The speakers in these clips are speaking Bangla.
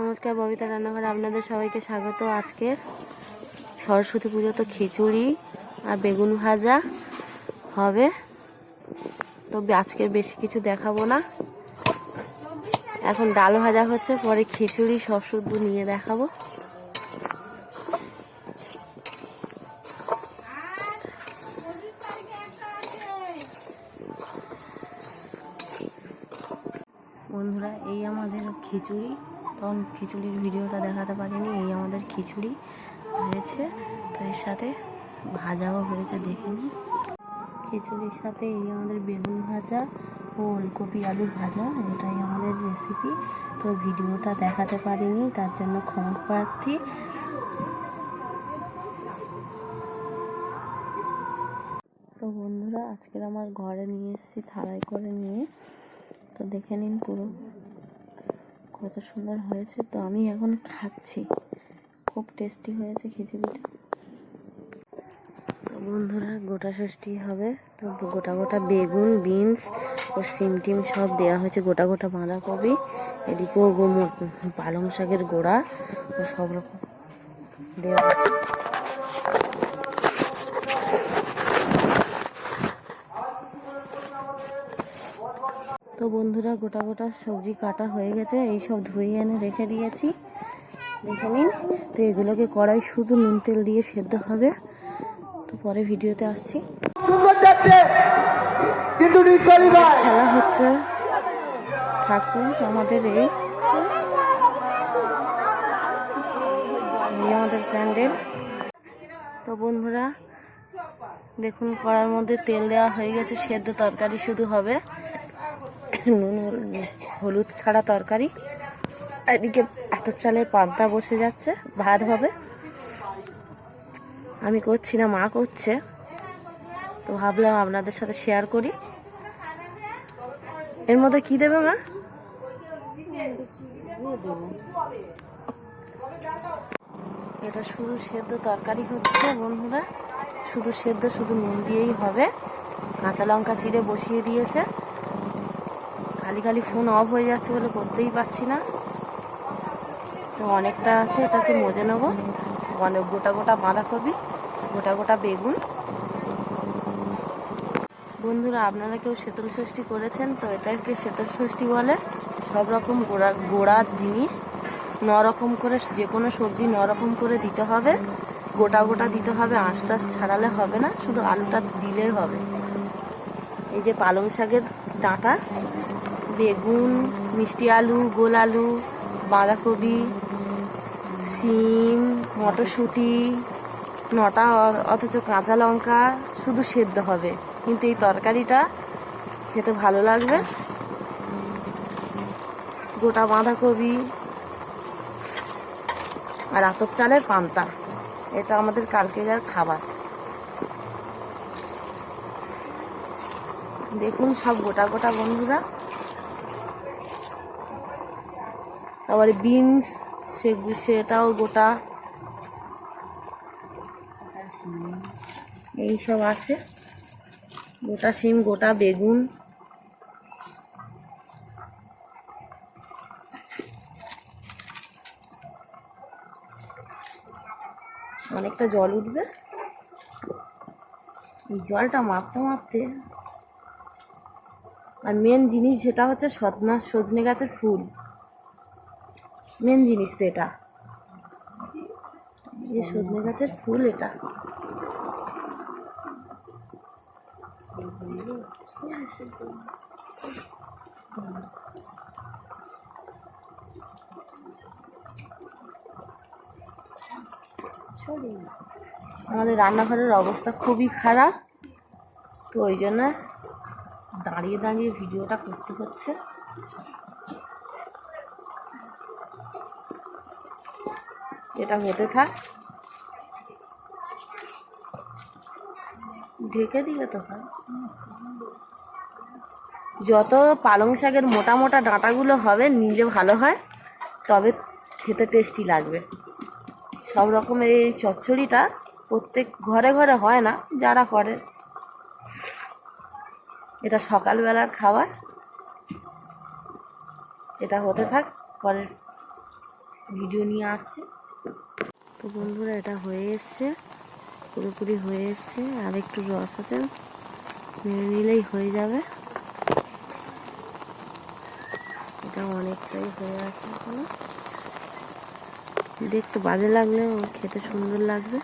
নমস্কার, ববিতা রান্নাঘরে আপনাদের সবাইকে স্বাগত। আজকে সরস্বতী পুজো, তো খিচুড়ি আর বেগুন ভাজা হবে। তো আজকে বেশি কিছু দেখাবো না, এখন ডাল ভাজা হচ্ছে, পরে খিচুড়ি সব শুদ্ধ নিয়ে দেখাবো। বন্ধুরা, এই আমাদের খিচুড়ি, তখন খিচুড়ির ভিডিওটা দেখাতে পারিনি। এই আমাদের খিচুড়ি হয়েছে, তো এর সাথে ভাজাও হয়েছে, দেখে নিন। খিচুড়ির সাথে এই আমাদের বেগুন ভাজা ও ওলকপি আলু ভাজা, এটাই আমাদের রেসিপি। তো ভিডিওটা দেখাতে পারিনি, তার জন্য ক্ষমা প্রার্থী। তো বন্ধুরা, আজকের আমার ঘরে নিয়ে এসেছি থালায় করে নিয়ে, তো দেখে নিন পুরো কত সুন্দর হয়েছে। তো আমি এখন খাচ্ছি, খুব টেস্টি হয়েছে খিচুড়িটা। তো বন্ধুরা, গোটা ষষ্ঠী হবে, তো গোটা গোটা বেগুন, বিনস ও সিম টিম সব দেওয়া হয়েছে, গোটা গোটা বাঁধাকপি, এদিকেও পালং শাকের গোড়া ও সব রকম দেওয়া আছে। তো বন্ধুরা, গোটা গোটা সবজি কাটা হয়ে গেছে, এই সব ধুয়ে এনে রেখে দিয়েছি, দেখে নিন। তো এগুলোকে কড়াই শুধু নুন তেল দিয়ে সেদ্ধ হবে। তো পরে ভিডিওতে আসছি। খেলা হচ্ছে ঠাকুর আমাদের, এই আমাদের প্যান্ডেল। তো বন্ধুরা দেখুন, কড়ার মধ্যে তেল দেওয়া হয়ে গেছে, সেদ্ধ তরকারি শুধু হবে, নুন হলুদ ছাড়া তরকারি। এদিকে আতপ চালের পান্তা বসে যাচ্ছে, ভাত হবে। আমি করছি না, মা করছে, তো ভাবলাম আপনাদের সাথে শেয়ার করি। এর মধ্যে কি দেবে মা? এটা শুধু সেদ্ধ তরকারি হচ্ছে বন্ধুরা, শুধু সেদ্ধ, শুধু নুন দিয়েই হবে। কাঁচা লঙ্কা চিড়ে বসিয়ে দিয়েছে, খালি খালি ফোন অফ হয়ে যাচ্ছে বলে করতেই পারছি না। তো অনেকটা আছে, এটাকে মজে নেবো। অনেক গোটা গোটা বাঁধাকপি, গোটা গোটা বেগুন। বন্ধুরা, আপনারা কেউ শীতল ষষ্ঠী করেছেন? তো এটাকে শীতল ষষ্ঠী বলে। সব রকম গোড়ার জিনিস 9 রকম করে, যে কোনো সবজি 9 রকম করে দিতে হবে, গোটা গোটা দিতে হবে, আঁশ টাশ ছাড়ালে হবে না, শুধু আলুটা দিলেই হবে। এই যে পালং শাকের ডাঁটা, বেগুন, মিষ্টি আলু, গোল আলু, বাঁধাকপি, শিম, মটরশুঁটি, 9টা অথচ কাঁচা লঙ্কা, শুধু সেদ্ধ হবে, কিন্তু এই তরকারিটা খেতে ভালো লাগবে। গোটা বাঁধাকপি আর আতপ চালের পান্তা, এটা আমাদের কালকের খাবার। দেখুন সব গোটা গোটা বন্ধুরা। তারপরে বিনস, সেটাও গোটা, এই সব আছে, গোটা শিম, গোটা বেগুন। অনেকটা জল উঠবে, এই জলটা মাপতে মাপতে। আর মেন জিনিস যেটা হচ্ছে সজনে গাছের ফুল, মেন জিনিস তো এটা, এই সজনে গাছের ফুল। এটা আমাদের রান্নাঘরের অবস্থা খুবই খারাপ, তো ওই জন্য দাঁড়িয়ে দাঁড়িয়ে ভিডিওটা করতে হচ্ছে। এটা হতে থাক, ঢেকে দিলে তো হয়। যত পালং শাকের মোটা মোটা ডাঁটাগুলো হবে, নিলে ভালো হয়, তবে খেতে টেস্টি লাগবে। সব রকমের এই চচ্চড়িটা প্রত্যেক ঘরে ঘরে হয় না, যারা করে। এটা সকালবেলার খাবার, এটা হতে থাক, পরে ভিডিও নিয়ে আসছে। তো বন্ধুরা এটা হয়ে এসছে, পুরোপুরি হয়ে এসছে। আর একটু রস আছে, মেরে নিলেই হয়ে যাবে। এটা অনেকটাই হয়ে আছে এখনো। দেখতে বাজে লাগলেও খেতে সুন্দর লাগবে।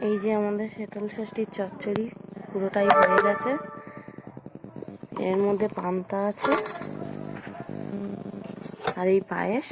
এই যে আমাদের শীতল ষষ্ঠীর চচ্চড়ি পুরোটাই হয়ে গেছে। এর মধ্যে পান্তা আছে আর এই পায়েস।